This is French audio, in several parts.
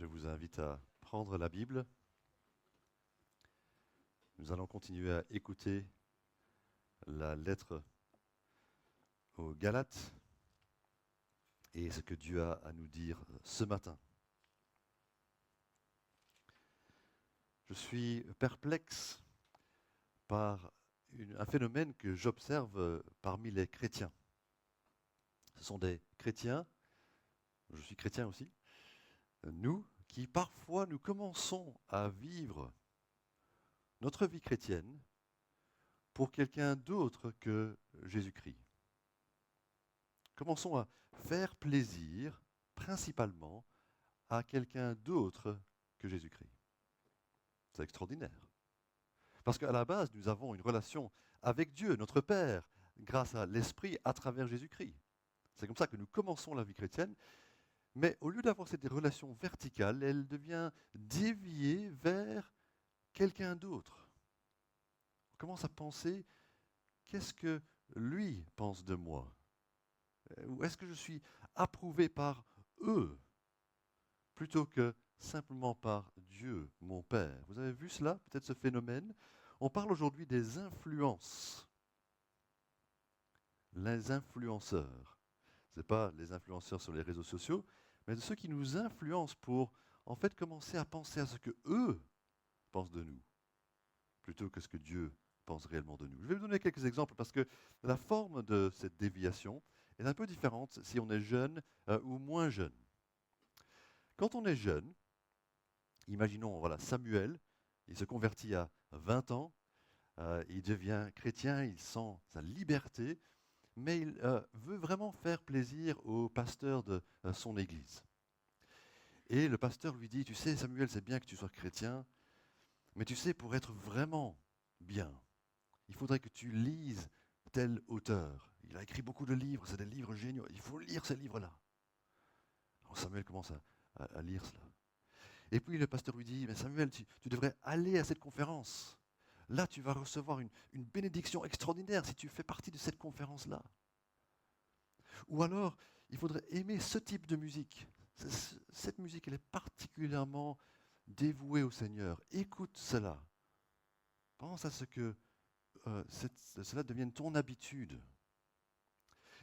vous invite à prendre la Bible. Nous allons continuer à écouter la lettre aux Galates et ce que Dieu a à nous dire ce matin. Je suis perplexe par un phénomène que j'observe parmi les chrétiens. Ce sont des chrétiens, je suis chrétien aussi, nous, qui parfois nous commençons à vivre notre vie chrétienne pour quelqu'un d'autre que Jésus-Christ. Commençons à faire plaisir principalement à quelqu'un d'autre que Jésus-Christ. C'est extraordinaire. Parce qu'à la base, nous avons une relation avec Dieu, notre Père, grâce à l'Esprit à travers Jésus-Christ. C'est comme ça que nous commençons la vie chrétienne. Mais au lieu d'avoir cette relation verticale, elle devient déviée vers quelqu'un d'autre. On commence à penser, qu'est-ce que lui pense de moi ? Ou est-ce que je suis approuvé par eux plutôt que simplement par Dieu, mon Père? Vous avez vu cela, peut-être ce phénomène? On parle aujourd'hui des influences. Les influenceurs. Ce n'est pas les influenceurs sur les réseaux sociaux, mais de ceux qui nous influencent pour en fait commencer à penser à ce que eux pensent de nous, plutôt que ce que Dieu pense réellement de nous. Je vais vous donner quelques exemples parce que la forme de cette déviation est un peu différente si on est jeune ou moins jeune. Quand on est jeune, imaginons voilà, Samuel, il se convertit à 20 ans, il devient chrétien, il sent sa liberté, mais il veut vraiment faire plaisir au pasteur de son église. Et le pasteur lui dit, tu sais Samuel, c'est bien que tu sois chrétien, mais tu sais, pour être vraiment bien, il faudrait que tu lises tel auteur. Il a écrit beaucoup de livres, c'est des livres géniaux, il faut lire ces livres-là. Alors Samuel commence à lire cela. Et puis le pasteur lui dit, mais Samuel, tu devrais aller à cette conférence. Là, tu vas recevoir une bénédiction extraordinaire si tu fais partie de cette conférence-là. Ou alors, il faudrait aimer ce type de musique. Cette musique, elle est particulièrement dévouée au Seigneur. Écoute cela. Pense à ce que cela devienne ton habitude.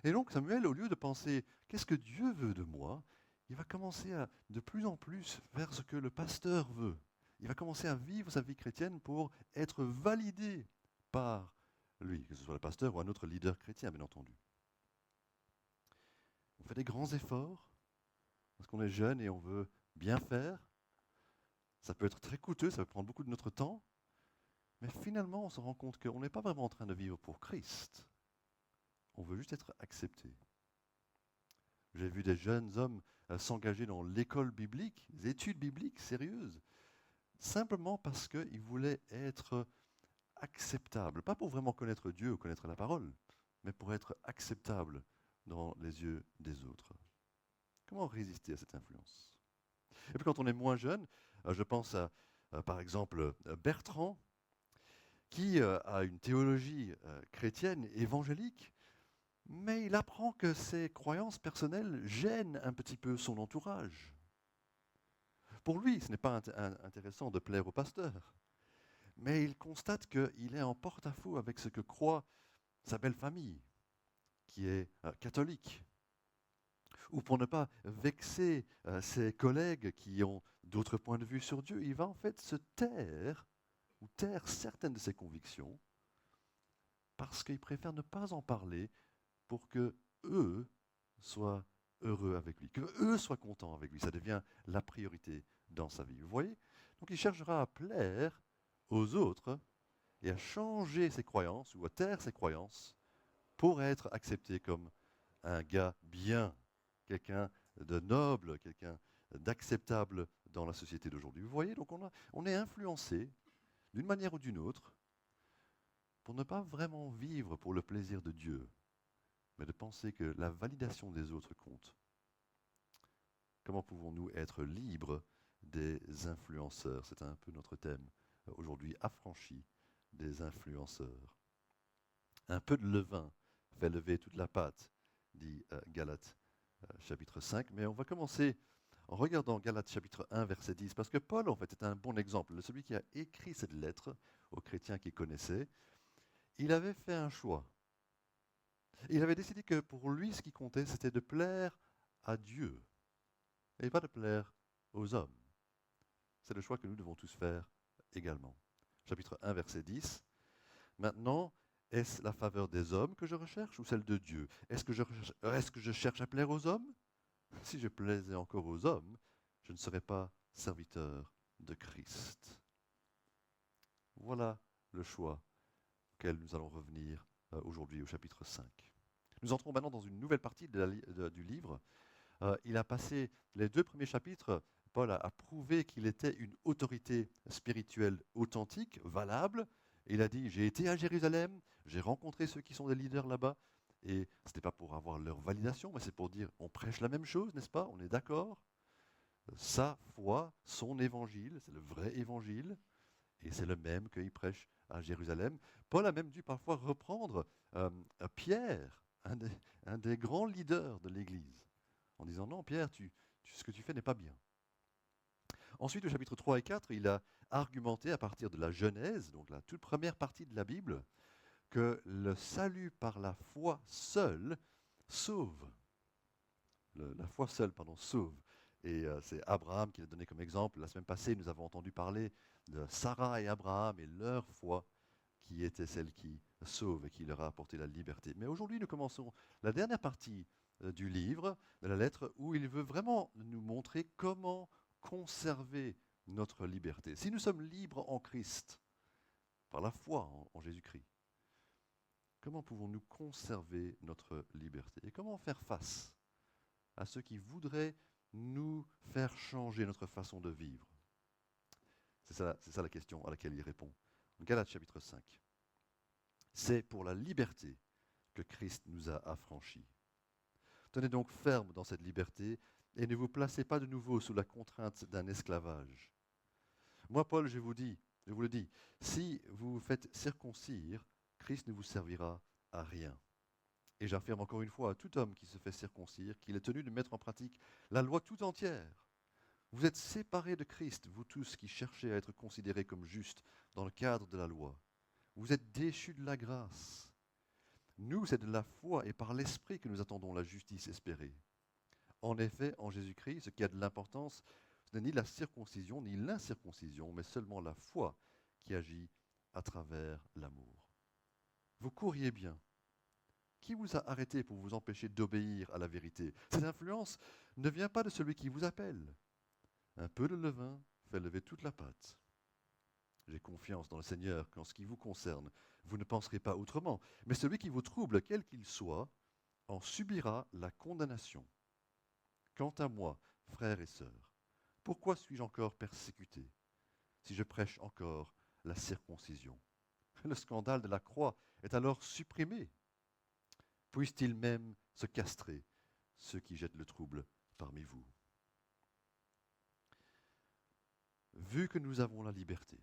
Et donc Samuel, au lieu de penser, qu'est-ce que Dieu veut de moi, il va commencer à de plus en plus faire ce que le pasteur veut. Il va commencer à vivre sa vie chrétienne pour être validé par lui, que ce soit le pasteur ou un autre leader chrétien, bien entendu. On fait des grands efforts parce qu'on est jeune et on veut bien faire. Ça peut être très coûteux, ça peut prendre beaucoup de notre temps. Mais finalement, on se rend compte qu'on n'est pas vraiment en train de vivre pour Christ. On veut juste être accepté. J'ai vu des jeunes hommes s'engager dans l'école biblique, des études bibliques sérieuses, simplement parce qu'ils voulaient être acceptables. Pas pour vraiment connaître Dieu ou connaître la parole, mais pour être acceptables dans les yeux des autres. Comment résister à cette influence? Et puis quand on est moins jeune, je pense à, par exemple, Bertrand, qui a une théologie chrétienne, évangélique, mais il apprend que ses croyances personnelles gênent un petit peu son entourage. Pour lui, ce n'est pas intéressant de plaire au pasteur, mais il constate qu'il est en porte-à-faux avec ce que croit sa belle famille, qui est catholique. Ou pour ne pas vexer ses collègues qui ont d'autres points de vue sur Dieu, il va en fait se taire, ou taire certaines de ses convictions, parce qu'il préfère ne pas en parler pour que eux soient heureux avec lui, que eux soient contents avec lui. Ça devient la priorité dans sa vie. Vous voyez? Donc il cherchera à plaire aux autres et à changer ses croyances ou à taire ses croyances pour être accepté comme un gars bien, quelqu'un de noble, quelqu'un d'acceptable dans la société d'aujourd'hui. Vous voyez? Donc on est influencé d'une manière ou d'une autre pour ne pas vraiment vivre pour le plaisir de Dieu, mais de penser que la validation des autres compte. Comment pouvons-nous être libres des influenceurs? C'est un peu notre thème aujourd'hui, affranchi des influenceurs. Un peu de levain fait lever toute la pâte, dit Galates chapitre 5, mais on va commencer en regardant Galates chapitre 1, verset 10, parce que Paul, en fait, est un bon exemple. Celui qui a écrit cette lettre aux chrétiens qu'il connaissait, il avait fait un choix. Il avait décidé que pour lui, ce qui comptait, c'était de plaire à Dieu et pas de plaire aux hommes. C'est le choix que nous devons tous faire également. Chapitre 1, verset 10. Maintenant, est-ce la faveur des hommes que je recherche ou celle de Dieu? Est-ce que je cherche à plaire aux hommes? Si je plaisais encore aux hommes, je ne serais pas serviteur de Christ. Voilà le choix auquel nous allons revenir aujourd'hui au chapitre 5. Nous entrons maintenant dans une nouvelle partie du livre. Il a passé les 2 premiers chapitres, Paul a prouvé qu'il était une autorité spirituelle authentique, valable. Il a dit, j'ai été à Jérusalem, j'ai rencontré ceux qui sont des leaders là-bas, et ce n'était pas pour avoir leur validation, mais c'est pour dire, on prêche la même chose, n'est-ce pas? On est d'accord? Sa foi, son évangile, c'est le vrai évangile, et c'est le même qu'il prêche à Jérusalem. Paul a même dû parfois reprendre Pierre, un des grands leaders de l'Église, en disant non, Pierre, ce que tu fais n'est pas bien. Ensuite, au chapitre 3 et 4, il a argumenté à partir de la Genèse, donc la toute première partie de la Bible, que le salut par la foi seule sauve. La foi seule, pardon, sauve. Et c'est Abraham qui l'a donné comme exemple. La semaine passée, nous avons entendu parler de Sarah et Abraham et leur foi qui était celle qui sauve et qui leur a apporté la liberté. Mais aujourd'hui, nous commençons la dernière partie du livre, de la lettre, où il veut vraiment nous montrer comment conserver notre liberté. Si nous sommes libres en Christ, par la foi en Jésus-Christ, comment pouvons-nous conserver notre liberté? Et comment faire face à ceux qui voudraient nous faire changer notre façon de vivre? C'est ça la question à laquelle il répond. Galates chapitre 5. C'est pour la liberté que Christ nous a affranchis. Tenez donc ferme dans cette liberté et ne vous placez pas de nouveau sous la contrainte d'un esclavage. Moi, Paul, je vous le dis, si vous vous faites circoncire, Christ ne vous servira à rien. Et j'affirme encore une fois à tout homme qui se fait circoncire qu'il est tenu de mettre en pratique la loi tout entière. Vous êtes séparés de Christ, vous tous qui cherchez à être considérés comme justes dans le cadre de la loi. Vous êtes déchus de la grâce. Nous, c'est de la foi et par l'Esprit que nous attendons la justice espérée. En effet, en Jésus-Christ, ce qui a de l'importance, ce n'est ni la circoncision ni l'incirconcision, mais seulement la foi qui agit à travers l'amour. Vous courriez bien. Qui vous a arrêté pour vous empêcher d'obéir à la vérité? Cette influence ne vient pas de celui qui vous appelle. Un peu de levain fait lever toute la pâte. J'ai confiance dans le Seigneur qu'en ce qui vous concerne, vous ne penserez pas autrement. Mais celui qui vous trouble, quel qu'il soit, en subira la condamnation. Quant à moi, frères et sœurs, pourquoi suis-je encore persécuté si je prêche encore la circoncision? Le scandale de la croix est alors supprimé. Puissent-ils même se castrer, ceux qui jettent le trouble parmi vous? Vu que nous avons la liberté,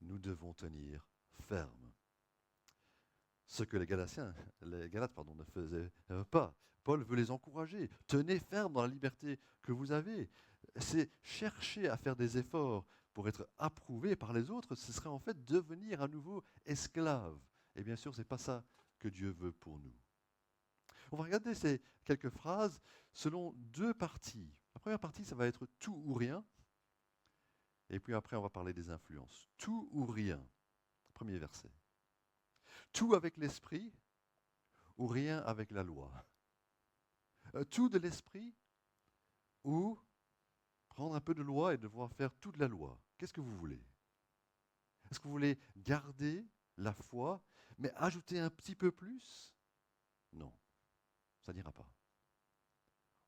nous devons tenir ferme. Ce que les Galates ne faisaient pas. Paul veut les encourager. Tenez ferme dans la liberté que vous avez. C'est chercher à faire des efforts pour être approuvé par les autres. Ce serait en fait devenir à nouveau esclave. Et bien sûr, ce n'est pas ça que Dieu veut pour nous. On va regarder ces quelques phrases selon 2 parties. La première partie, ça va être tout ou rien. Et puis après, on va parler des influences. Tout ou rien. Premier verset. Tout avec l'esprit ou rien avec la loi. Tout de l'esprit ou prendre un peu de loi et devoir faire toute la loi. Qu'est-ce que vous voulez? Est-ce que vous voulez garder la foi, mais ajouter un petit peu plus? Non, ça n'ira pas.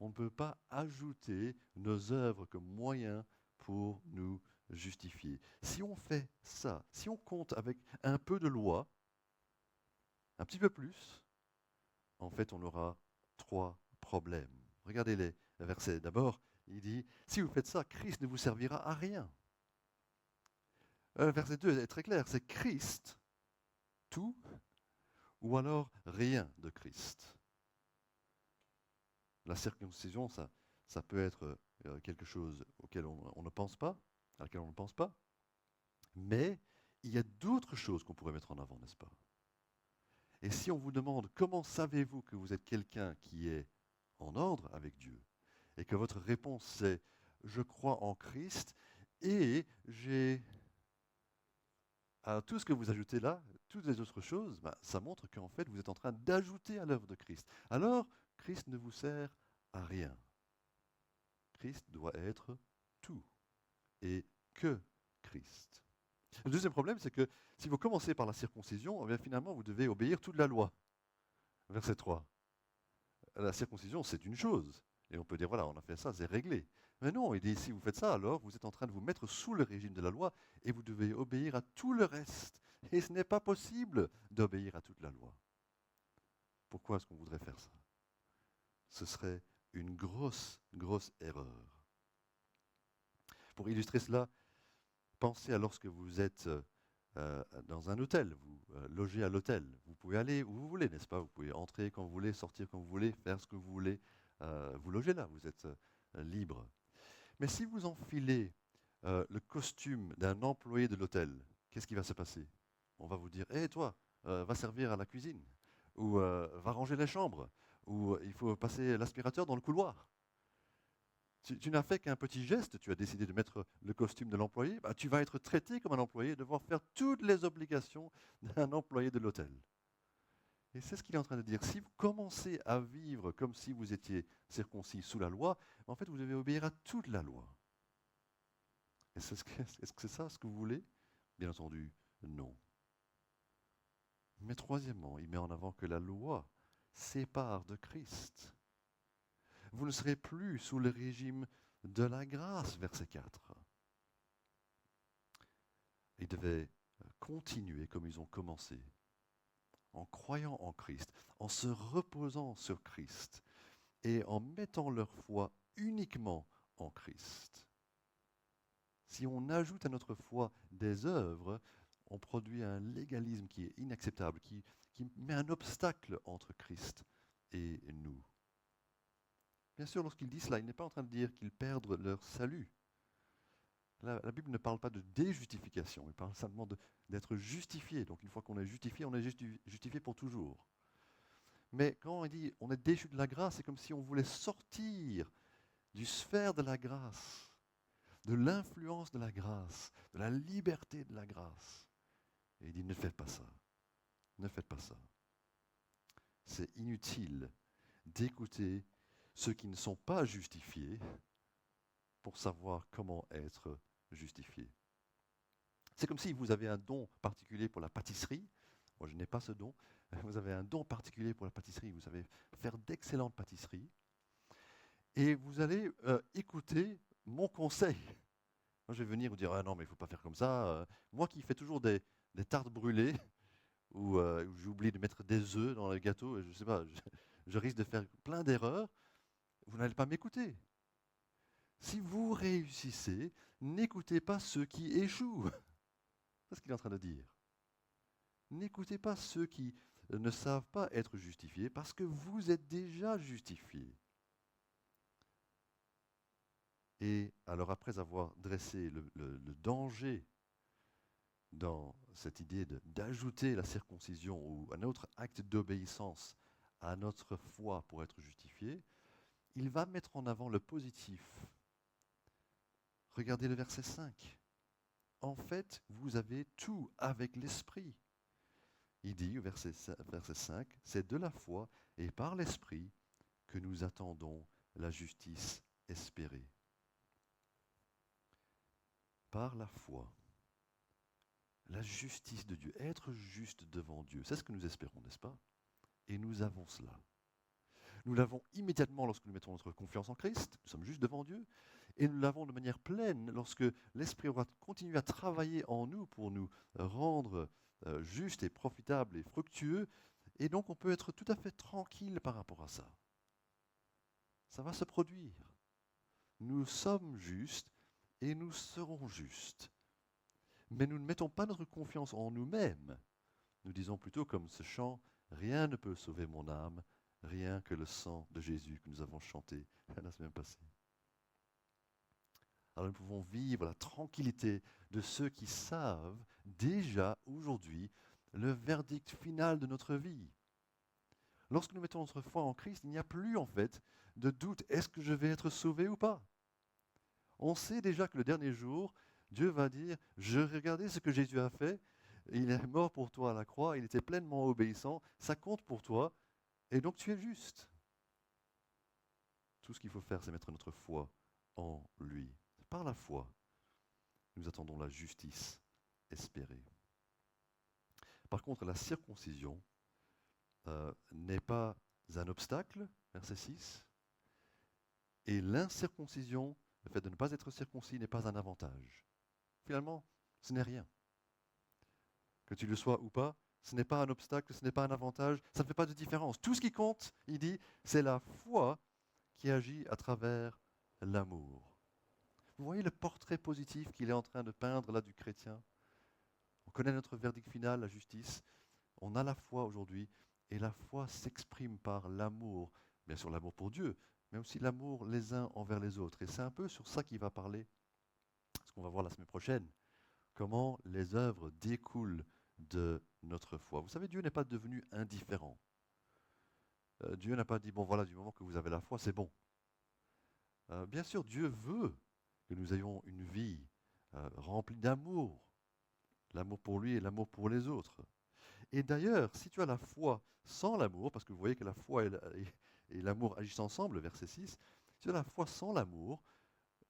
On ne peut pas ajouter nos œuvres comme moyen pour nous justifier. Si on fait ça, si on compte avec un peu de loi, un petit peu plus, en fait, on aura 3 problèmes. Regardez les versets. D'abord, il dit, si vous faites ça, Christ ne vous servira à rien. Verset 2 est très clair, c'est Christ, tout, ou alors rien de Christ. La circoncision, ça ça peut être quelque chose auquel on ne pense pas, à laquelle on ne pense pas, mais il y a d'autres choses qu'on pourrait mettre en avant, n'est-ce pas? Et si on vous demande comment savez-vous que vous êtes quelqu'un qui est en ordre avec Dieu, et que votre réponse c'est je crois en Christ, et j'ai tout ce que vous ajoutez là, toutes les autres choses, ben, ça montre qu'en fait vous êtes en train d'ajouter à l'œuvre de Christ. Alors, Christ ne vous sert à rien. Christ doit être tout et que Christ. Le deuxième problème, c'est que si vous commencez par la circoncision, eh bien, finalement, vous devez obéir toute la loi. Verset 3. La circoncision, c'est une chose. Et on peut dire, voilà, on a fait ça, c'est réglé. Mais non, il dit, si vous faites ça, alors vous êtes en train de vous mettre sous le régime de la loi et vous devez obéir à tout le reste. Et ce n'est pas possible d'obéir à toute la loi. Pourquoi est-ce qu'on voudrait faire ça? Ce serait une grosse, grosse erreur. Pour illustrer cela, pensez à lorsque vous êtes dans un hôtel, vous logez à l'hôtel. Vous pouvez aller où vous voulez, n'est-ce pas? Vous pouvez entrer quand vous voulez, sortir quand vous voulez, faire ce que vous voulez. Vous logez là, vous êtes libre. Mais si vous enfilez le costume d'un employé de l'hôtel, qu'est-ce qui va se passer? On va vous dire, hé toi, va servir à la cuisine, ou va ranger les chambres, ou il faut passer l'aspirateur dans le couloir. Tu n'as fait qu'un petit geste, tu as décidé de mettre le costume de l'employé, bah, tu vas être traité comme un employé, devoir faire toutes les obligations d'un employé de l'hôtel. Et c'est ce qu'il est en train de dire. Si vous commencez à vivre comme si vous étiez circoncis sous la loi, en fait, vous devez obéir à toute la loi. Est-ce que c'est ça ce que vous voulez? Bien entendu, non. Mais troisièmement, il met en avant que la loi sépare de Christ. Vous ne serez plus sous le régime de la grâce, verset 4. Ils devaient continuer comme ils ont commencé, en croyant en Christ, en se reposant sur Christ et en mettant leur foi uniquement en Christ. Si on ajoute à notre foi des œuvres, on produit un légalisme qui est inacceptable, qui met un obstacle entre Christ et nous. Bien sûr, lorsqu'il dit cela, il n'est pas en train de dire qu'ils perdent leur salut. La Bible ne parle pas de déjustification, il parle simplement d'être justifié. Donc une fois qu'on est justifié, on est justifié pour toujours. Mais quand on dit on est déchu de la grâce, c'est comme si on voulait sortir du sphère de la grâce, de l'influence de la grâce, de la liberté de la grâce. Et il dit ne faites pas ça, ne faites pas ça. C'est inutile d'écouter ceux qui ne sont pas justifiés pour savoir comment être justifié. C'est comme si vous avez un don particulier pour la pâtisserie. Moi, je n'ai pas ce don. Vous avez un don particulier pour la pâtisserie. Vous savez faire d'excellentes pâtisseries. Et vous allez écouter mon conseil. Moi, je vais venir vous dire, ah non, mais il ne faut pas faire comme ça. Moi qui fais toujours des tartes brûlées, où j'oublie de mettre des œufs dans le gâteau, et je ne sais pas, je risque de faire plein d'erreurs, vous n'allez pas m'écouter. Si vous réussissez, n'écoutez pas ceux qui échouent. C'est ce qu'il est en train de dire. N'écoutez pas ceux qui ne savent pas être justifiés parce que vous êtes déjà justifiés. Et alors après avoir dressé le danger dans cette idée d'ajouter la circoncision ou un autre acte d'obéissance à notre foi pour être justifié, il va mettre en avant le positif. Regardez le verset 5. En fait, vous avez tout avec l'Esprit. Il dit, verset 5, c'est de la foi et par l'Esprit que nous attendons la justice espérée. Par la foi, la justice de Dieu, être juste devant Dieu, c'est ce que nous espérons, n'est-ce pas? Et nous avons cela. Nous l'avons immédiatement lorsque nous mettons notre confiance en Christ, nous sommes juste devant Dieu, et nous l'avons de manière pleine lorsque l'Esprit va continuer à travailler en nous pour nous rendre justes et profitables et fructueux, et donc on peut être tout à fait tranquille par rapport à ça. Ça va se produire. Nous sommes justes et nous serons justes. Mais nous ne mettons pas notre confiance en nous-mêmes. Nous disons plutôt comme ce chant, « Rien ne peut sauver mon âme, rien que le sang de Jésus que nous avons chanté la semaine passée. » Alors nous pouvons vivre la tranquillité de ceux qui savent déjà aujourd'hui le verdict final de notre vie. Lorsque nous mettons notre foi en Christ, il n'y a plus en fait de doute. Est-ce que je vais être sauvé ou pas? On sait déjà que le dernier jour, Dieu va dire, je regardais ce que Jésus a fait, il est mort pour toi à la croix, il était pleinement obéissant, ça compte pour toi, et donc tu es juste. Tout ce qu'il faut faire, c'est mettre notre foi en lui. Par la foi, nous attendons la justice espérée. Par contre, la circoncision n'est pas un obstacle, verset 6, et l'incirconcision, le fait de ne pas être circoncis, n'est pas un avantage. Finalement, ce n'est rien. Que tu le sois ou pas, ce n'est pas un obstacle, ce n'est pas un avantage, ça ne fait pas de différence. Tout ce qui compte, il dit, c'est la foi qui agit à travers l'amour. Vous voyez le portrait positif qu'il est en train de peindre là du chrétien? On connaît notre verdict final, la justice. On a la foi aujourd'hui, et la foi s'exprime par l'amour, bien sûr l'amour pour Dieu, mais aussi l'amour les uns envers les autres. Et c'est un peu sur ça qu'il va parler, ce qu'on va voir la semaine prochaine, comment les œuvres découlent de notre foi. Vous savez, Dieu n'est pas devenu indifférent. Dieu n'a pas dit, bon voilà, du moment que vous avez la foi, c'est bon. Bien sûr, Dieu veut que nous ayons une vie remplie d'amour, l'amour pour lui et l'amour pour les autres. Et d'ailleurs, si tu as la foi sans l'amour, parce que vous voyez que la foi et l'amour agissent ensemble, verset 6, si tu as la foi sans l'amour,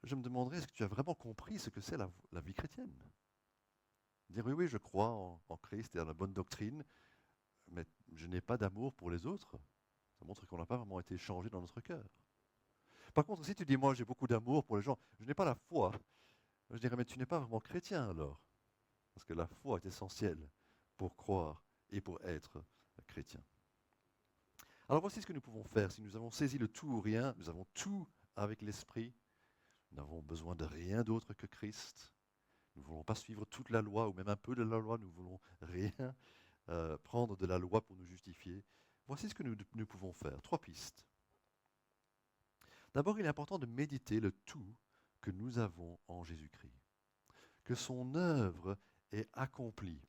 je me demanderais, est-ce que tu as vraiment compris ce que c'est la vie chrétienne? Dire oui, oui, je crois en Christ et en la bonne doctrine, mais je n'ai pas d'amour pour les autres. Ça montre qu'on n'a pas vraiment été changé dans notre cœur. Par contre, si tu dis, moi j'ai beaucoup d'amour pour les gens, je n'ai pas la foi, je dirais, mais tu n'es pas vraiment chrétien alors. Parce que la foi est essentielle pour croire et pour être chrétien. Alors voici ce que nous pouvons faire. Si nous avons saisi le tout ou rien, nous avons tout avec l'Esprit, nous n'avons besoin de rien d'autre que Christ. Nous ne voulons pas suivre toute la loi ou même un peu de la loi, nous voulons rien prendre de la loi pour nous justifier. Voici ce que nous pouvons faire. 3 pistes. D'abord, il est important de méditer le tout que nous avons en Jésus-Christ. Que son œuvre est accomplie.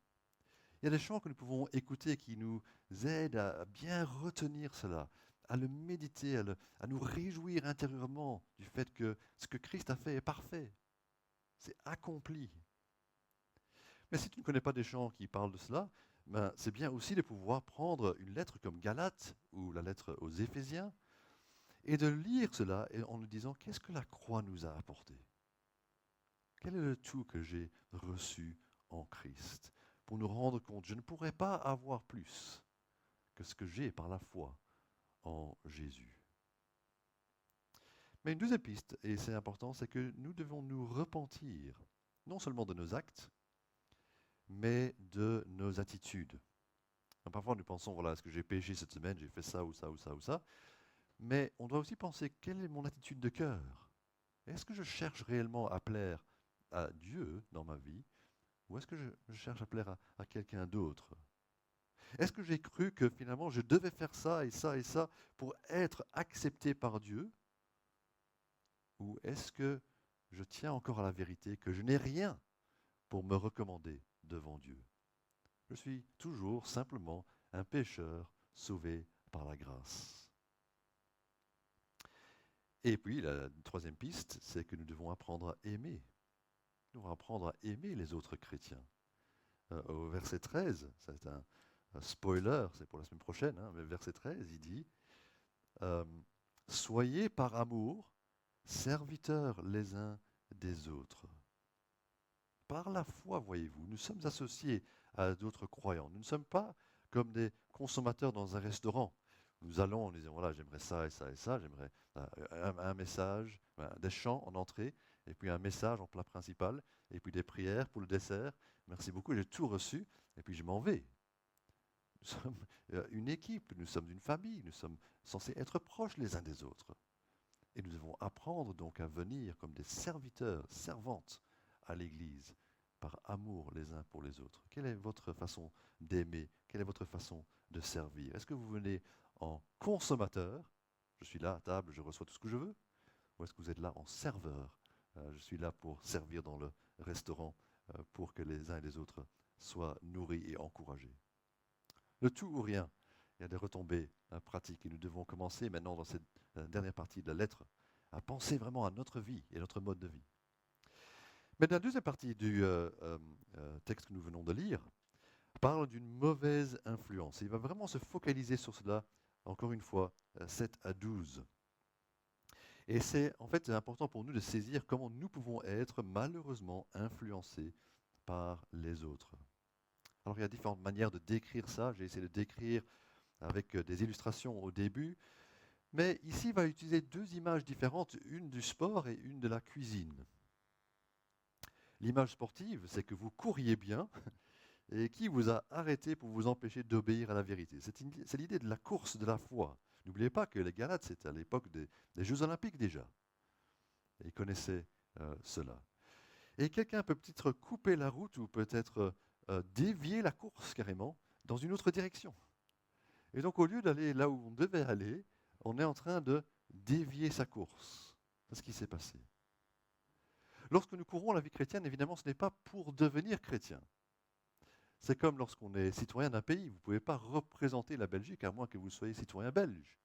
Il y a des chants que nous pouvons écouter qui nous aident à bien retenir cela, à le méditer, à nous réjouir intérieurement du fait que ce que Christ a fait est parfait. C'est accompli. Mais si tu ne connais pas des chants qui parlent de cela, ben, c'est bien aussi de pouvoir prendre une lettre comme Galates ou la lettre aux Éphésiens et de lire cela en nous disant qu'est-ce que la croix nous a apporté? Quel est le tout que j'ai reçu en Christ? Pour nous rendre compte, je ne pourrais pas avoir plus que ce que j'ai par la foi en Jésus. Mais une deuxième piste, et c'est important, c'est que nous devons nous repentir, non seulement de nos actes, mais de nos attitudes. Donc, parfois nous pensons, voilà, est-ce que j'ai péché cette semaine, j'ai fait ça ou ça ou ça ou ça, mais on doit aussi penser, quelle est mon attitude de cœur? Est-ce que je cherche réellement à plaire à Dieu dans ma vie, ou est-ce que je cherche à plaire à quelqu'un d'autre? Est-ce que j'ai cru que finalement je devais faire ça et ça et ça pour être accepté par Dieu? Ou est-ce que je tiens encore à la vérité que je n'ai rien pour me recommander devant Dieu? Je suis toujours simplement un pécheur sauvé par la grâce. Et puis la troisième piste, c'est que nous devons apprendre à aimer. Nous devons apprendre à aimer les autres chrétiens. Au verset 13, c'est un spoiler, c'est pour la semaine prochaine, hein, mais verset 13, il dit soyez par amour serviteurs les uns des autres. Par la foi, voyez-vous, nous sommes associés à d'autres croyants. Nous ne sommes pas comme des consommateurs dans un restaurant. Nous allons en disant, voilà, j'aimerais ça et ça et ça, j'aimerais un message, des chants en entrée, et puis un message en plat principal, et puis des prières pour le dessert. Merci beaucoup, j'ai tout reçu, et puis je m'en vais. Nous sommes une équipe, nous sommes une famille, nous sommes censés être proches les uns des autres. Et nous devons apprendre donc à venir comme des serviteurs, servantes à l'Église, par amour les uns pour les autres. Quelle est votre façon d'aimer? Quelle est votre façon de servir? Est-ce que vous venez en consommateur? Je suis là à table, je reçois tout ce que je veux. Ou est-ce que vous êtes là en serveur Je suis là pour servir dans le restaurant pour que les uns et les autres soient nourris et encouragés. Le tout ou rien. Il y a des retombées pratiques et nous devons commencer maintenant dans cette dernière partie de la lettre à penser vraiment à notre vie et notre mode de vie. Mais la deuxième partie du texte que nous venons de lire parle d'une mauvaise influence. Et il va vraiment se focaliser sur cela, encore une fois, 7 à 12. Et c'est en fait important pour nous de saisir comment nous pouvons être malheureusement influencés par les autres. Alors il y a différentes manières de décrire ça. J'ai essayé de décrire avec des illustrations au début. Mais ici, il va utiliser deux images différentes, une du sport et une de la cuisine. L'image sportive, c'est que vous couriez bien et qui vous a arrêté pour vous empêcher d'obéir à la vérité. C'est l'idée de la course de la foi. N'oubliez pas que les Galates, c'était à l'époque des Jeux Olympiques déjà. Et ils connaissaient cela. Et quelqu'un peut peut-être couper la route ou peut-être dévier la course carrément dans une autre direction. Et donc au lieu d'aller là où on devait aller, on est en train de dévier sa course. C'est ce qui s'est passé. Lorsque nous courons la vie chrétienne, évidemment, ce n'est pas pour devenir chrétien. C'est comme lorsqu'on est citoyen d'un pays. Vous ne pouvez pas représenter la Belgique à moins que vous soyez citoyen belge.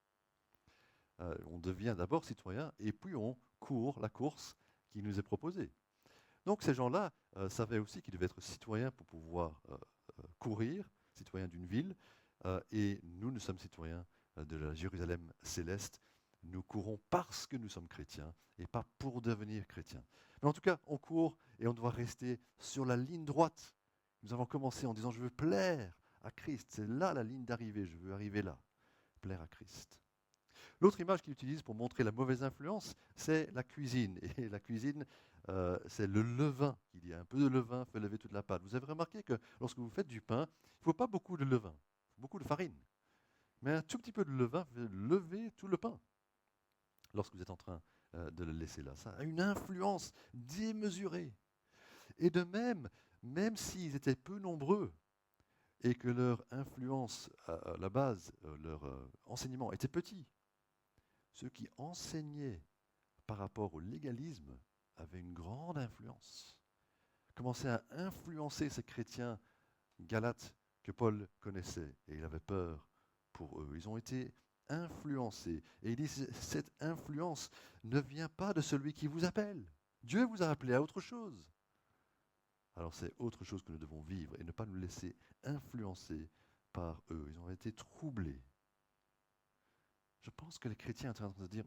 On devient d'abord citoyen et puis on court la course qui nous est proposée. Donc ces gens-là savaient aussi qu'ils devaient être citoyens pour pouvoir courir, citoyens d'une ville, et nous sommes citoyens de la Jérusalem céleste. Nous courons parce que nous sommes chrétiens et pas pour devenir chrétiens. Mais en tout cas, on court et on doit rester sur la ligne droite. Nous avons commencé en disant « je veux plaire à Christ ». C'est là la ligne d'arrivée, je veux arriver là, plaire à Christ. L'autre image qu'il utilise pour montrer la mauvaise influence, c'est la cuisine. Et la cuisine, c'est le levain. Il y a un peu de levain, fait lever toute la pâte. Vous avez remarqué que lorsque vous faites du pain, il ne faut pas beaucoup de levain, beaucoup de farine. Mais un tout petit peu de levain fait lever tout le pain lorsque vous êtes en train de le laisser là. Ça a une influence démesurée. Et de même, même s'ils étaient peu nombreux et que leur influence à la base, leur enseignement était petit, ceux qui enseignaient par rapport au légalisme avaient une grande influence. Commençaient à influencer ces chrétiens galates que Paul connaissait et il avait peur pour eux. Ils ont été influencés. Et il dit, cette influence ne vient pas de celui qui vous appelle. Dieu vous a appelé à autre chose. Alors c'est autre chose que nous devons vivre et ne pas nous laisser influencer par eux. Ils ont été troublés. Je pense que les chrétiens sont en train de se dire,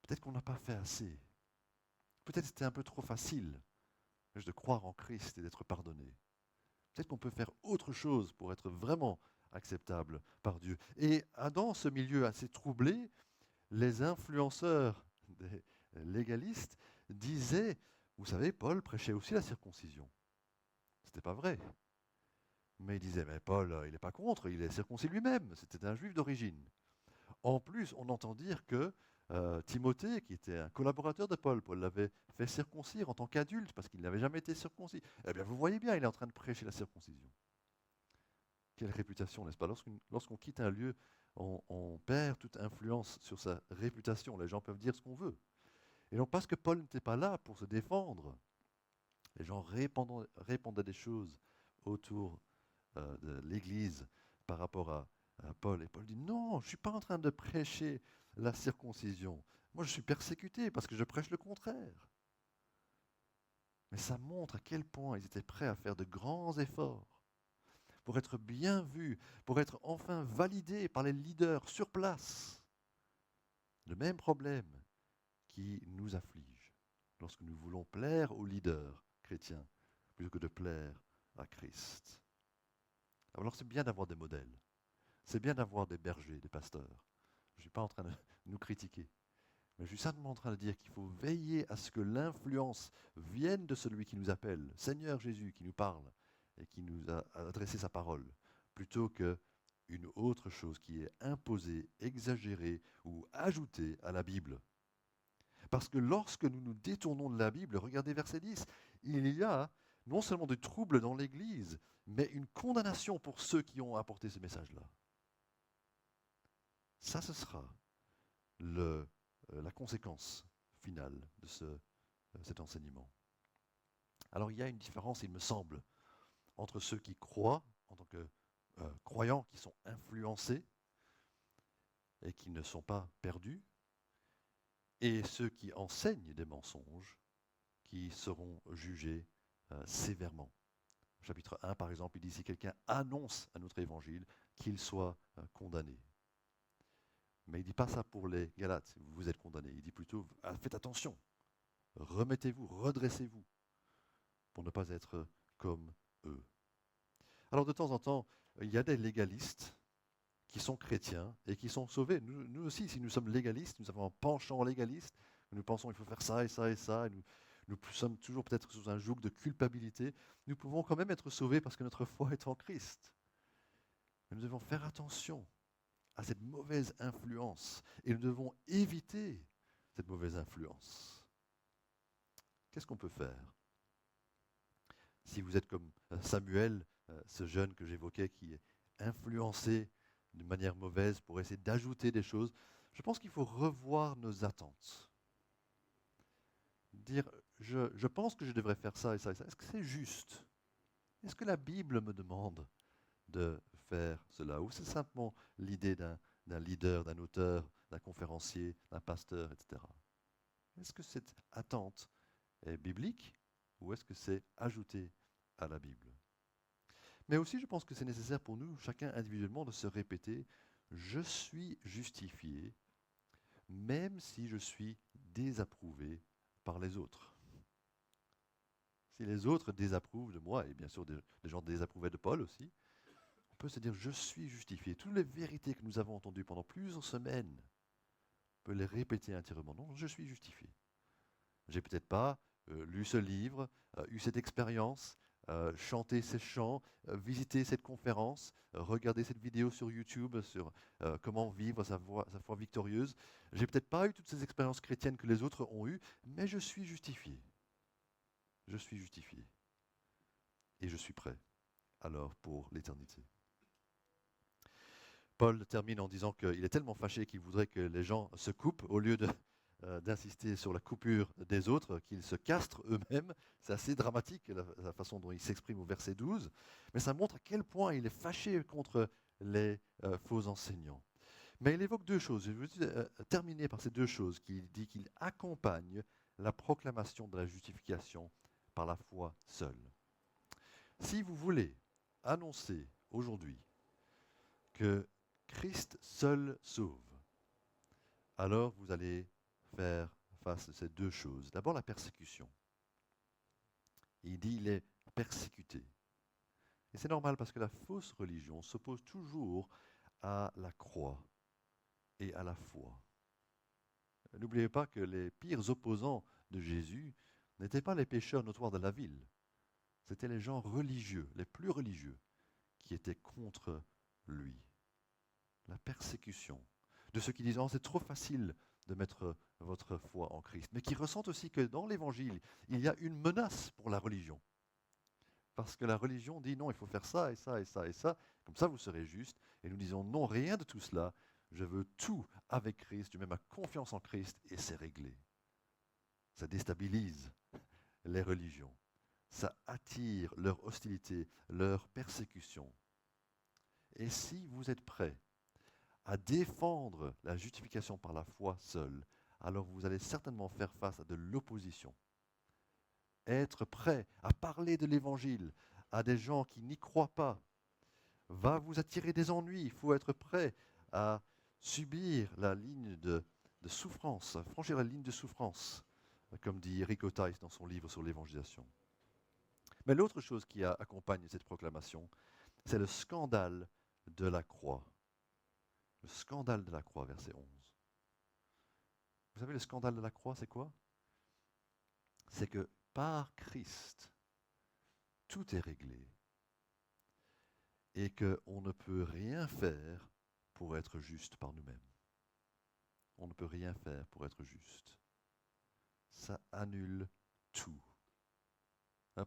peut-être qu'on n'a pas fait assez. Peut-être que c'était un peu trop facile de croire en Christ et d'être pardonné. Peut-être qu'on peut faire autre chose pour être vraiment acceptable par Dieu. Et dans ce milieu assez troublé, les influenceurs des légalistes disaient, vous savez, Paul prêchait aussi la circoncision. Ce n'était pas vrai. Mais il disait, mais Paul, il n'est pas contre, il est circoncis lui-même. C'était un juif d'origine. En plus, on entend dire que Timothée, qui était un collaborateur de Paul, Paul l'avait fait circoncire en tant qu'adulte parce qu'il n'avait jamais été circoncis. Eh bien, vous voyez bien, il est en train de prêcher la circoncision. Quelle réputation, n'est-ce pas? Lorsqu'on quitte un lieu, on perd toute influence sur sa réputation. Les gens peuvent dire ce qu'on veut. Et donc, parce que Paul n'était pas là pour se défendre, les gens répondaient des choses autour de l'Église par rapport à Paul. Et Paul dit, non, je ne suis pas en train de prêcher la circoncision. Moi, je suis persécuté parce que je prêche le contraire. Mais ça montre à quel point ils étaient prêts à faire de grands efforts pour être bien vus, pour être enfin validés par les leaders sur place. Le même problème qui nous afflige lorsque nous voulons plaire aux leaders chrétiens plutôt que de plaire à Christ. Alors c'est bien d'avoir des modèles. C'est bien d'avoir des bergers, des pasteurs. Je ne suis pas en train de nous critiquer. Mais je suis simplement en train de dire qu'il faut veiller à ce que l'influence vienne de celui qui nous appelle, Seigneur Jésus, qui nous parle et qui nous a adressé sa parole, plutôt qu'une autre chose qui est imposée, exagérée ou ajoutée à la Bible. Parce que lorsque nous nous détournons de la Bible, regardez verset 10, il y a non seulement des troubles dans l'Église, mais une condamnation pour ceux qui ont apporté ce message-là. Ça, ce sera la conséquence finale de ce cet enseignement. Alors il y a une différence, il me semble, entre ceux qui croient en tant que croyants, qui sont influencés et qui ne sont pas perdus, et ceux qui enseignent des mensonges, qui seront jugés sévèrement. Chapitre 1, par exemple, il dit si quelqu'un annonce un autre évangile, qu'il soit condamné. Mais il ne dit pas ça pour les Galates, vous êtes condamnés. Il dit plutôt faites attention, remettez-vous, redressez-vous, pour ne pas être comme eux. Alors de temps en temps, il y a des légalistes qui sont chrétiens et qui sont sauvés. Nous aussi, si nous sommes légalistes, nous avons un penchant légaliste, nous pensons qu'il faut faire ça et ça et ça, et nous sommes toujours peut-être sous un joug de culpabilité, nous pouvons quand même être sauvés parce que notre foi est en Christ. Mais nous devons faire attention à cette mauvaise influence et nous devons éviter cette mauvaise influence. Qu'est-ce qu'on peut faire? Si vous êtes comme Samuel, ce jeune que j'évoquais qui est influencé d'une manière mauvaise pour essayer d'ajouter des choses, je pense qu'il faut revoir nos attentes. Dire, je pense que je devrais faire ça et ça et ça. Est-ce que c'est juste? Est-ce que la Bible me demande de faire cela? Ou c'est simplement l'idée d'un leader, d'un auteur, d'un conférencier, d'un pasteur, etc. Est-ce que cette attente est biblique ou est-ce que c'est ajouté à la Bible? Mais aussi, je pense que c'est nécessaire pour nous, chacun individuellement, de se répéter « Je suis justifié, même si je suis désapprouvé par les autres. » Si les autres désapprouvent de moi, et bien sûr des gens désapprouvaient de Paul aussi, on peut se dire « Je suis justifié ». Toutes les vérités que nous avons entendues pendant plusieurs semaines, on peut les répéter intérieurement. Non, je suis justifié. J'ai peut-être pas lu ce livre, eu cette expérience, chanter ces chants, visiter cette conférence, regarder cette vidéo sur YouTube sur comment vivre sa foi victorieuse. J'ai peut-être pas eu toutes ces expériences chrétiennes que les autres ont eues, mais je suis justifié. Je suis justifié. Et je suis prêt, alors, pour l'éternité. Paul termine en disant qu'il est tellement fâché qu'il voudrait que les gens se coupent au lieu d'insister sur la coupure des autres, qu'ils se castrent eux-mêmes. C'est assez dramatique la façon dont il s'exprime au verset 12, mais ça montre à quel point il est fâché contre les faux enseignants. Mais il évoque deux choses. Je veux terminer par ces deux choses, qu'il dit qu'il accompagne la proclamation de la justification par la foi seule. Si vous voulez annoncer aujourd'hui que Christ seul sauve, alors vous allez faire face à ces deux choses. D'abord la persécution. Il dit il est persécuté. Et c'est normal parce que la fausse religion s'oppose toujours à la croix et à la foi. N'oubliez pas que les pires opposants de Jésus n'étaient pas les pécheurs notoires de la ville. C'étaient les gens religieux, les plus religieux, qui étaient contre lui. La persécution de ceux qui disent « Oh, c'est trop facile de mettre votre foi en Christ », mais qui ressentent aussi que dans l'Évangile, il y a une menace pour la religion. Parce que la religion dit « Non, il faut faire ça et ça et ça et ça, comme ça vous serez juste ». Et nous disons « Non, rien de tout cela, je veux tout avec Christ, je mets ma confiance en Christ et c'est réglé ». Ça déstabilise les religions. Ça attire leur hostilité, leur persécution. Et si vous êtes prêts à défendre la justification par la foi seule, alors vous allez certainement faire face à de l'opposition. Être prêt à parler de l'Évangile à des gens qui n'y croient pas va vous attirer des ennuis. Il faut être prêt à subir la ligne de souffrance, à franchir la ligne de souffrance, comme dit Eric Otais dans son livre sur l'évangélisation. Mais l'autre chose qui accompagne cette proclamation, c'est le scandale de la croix. Le scandale de la croix, verset 11. Vous savez, le scandale de la croix, c'est quoi? C'est que par Christ, tout est réglé et qu'on ne peut rien faire pour être juste par nous-mêmes. On ne peut rien faire pour être juste. Ça annule tout.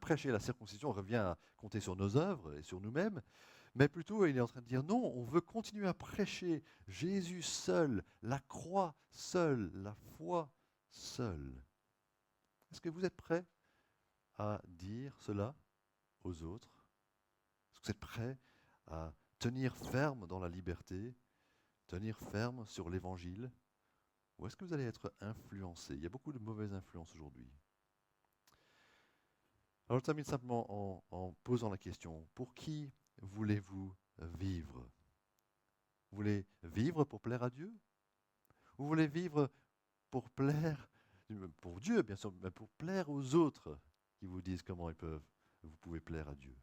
Prêcher la circoncision revient à compter sur nos œuvres et sur nous-mêmes, mais plutôt il est en train de dire non, on veut continuer à prêcher Jésus seul, la croix seule, la foi seule. Est-ce que vous êtes prêt à dire cela aux autres? Est-ce que vous êtes prêt à tenir ferme dans la liberté, tenir ferme sur l'évangile? Ou est-ce que vous allez être influencé? Il y a beaucoup de mauvaises influences aujourd'hui. Alors je termine simplement en posant la question, pour qui voulez-vous vivre? Vous voulez vivre pour plaire à Dieu? Ou vous voulez vivre pour plaire, pour Dieu bien sûr, mais pour plaire aux autres qui vous disent comment vous pouvez plaire à Dieu?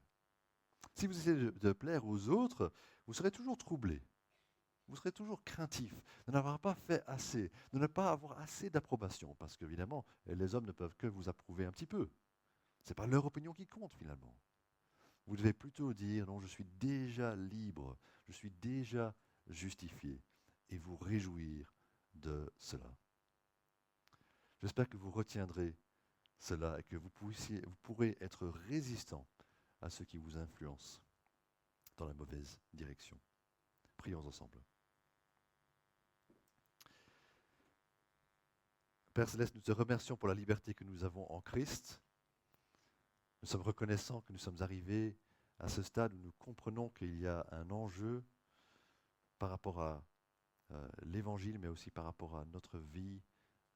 Si vous essayez de plaire aux autres, vous serez toujours troublé. Vous serez toujours craintif de n'avoir pas fait assez, de ne pas avoir assez d'approbation, parce qu'évidemment, les hommes ne peuvent que vous approuver un petit peu. Ce n'est pas leur opinion qui compte finalement. Vous devez plutôt dire, non, je suis déjà libre, je suis déjà justifié, et vous réjouir de cela. J'espère que vous retiendrez cela et que vous pourrez être résistant à ceux qui vous influencent dans la mauvaise direction. Prions ensemble. Père Céleste, nous te remercions pour la liberté que nous avons en Christ. Nous sommes reconnaissants que nous sommes arrivés à ce stade où nous comprenons qu'il y a un enjeu par rapport à l'Évangile, mais aussi par rapport à notre vie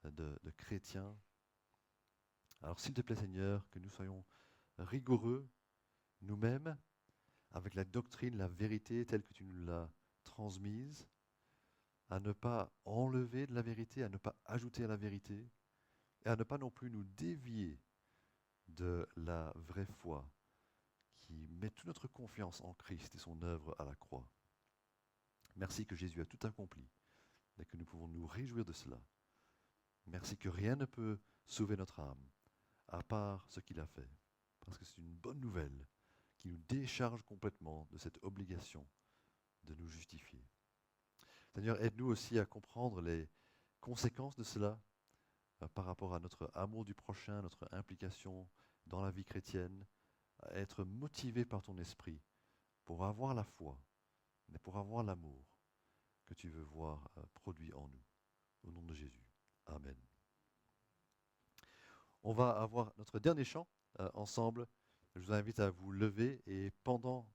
de chrétiens. Alors s'il te plaît Seigneur, que nous soyons rigoureux nous-mêmes avec la doctrine, la vérité telle que tu nous l'as transmise, à ne pas enlever de la vérité, à ne pas ajouter à la vérité, et à ne pas non plus nous dévier de la vraie foi qui met toute notre confiance en Christ et son œuvre à la croix. Merci que Jésus a tout accompli et que nous pouvons nous réjouir de cela. Merci que rien ne peut sauver notre âme à part ce qu'il a fait, parce que c'est une bonne nouvelle qui nous décharge complètement de cette obligation de nous justifier. Seigneur, aide-nous aussi à comprendre les conséquences de cela par rapport à notre amour du prochain, notre implication dans la vie chrétienne, à être motivé par ton esprit pour avoir la foi, mais pour avoir l'amour que tu veux voir produit en nous. Au nom de Jésus. Amen. On va avoir notre dernier chant ensemble. Je vous invite à vous lever et pendant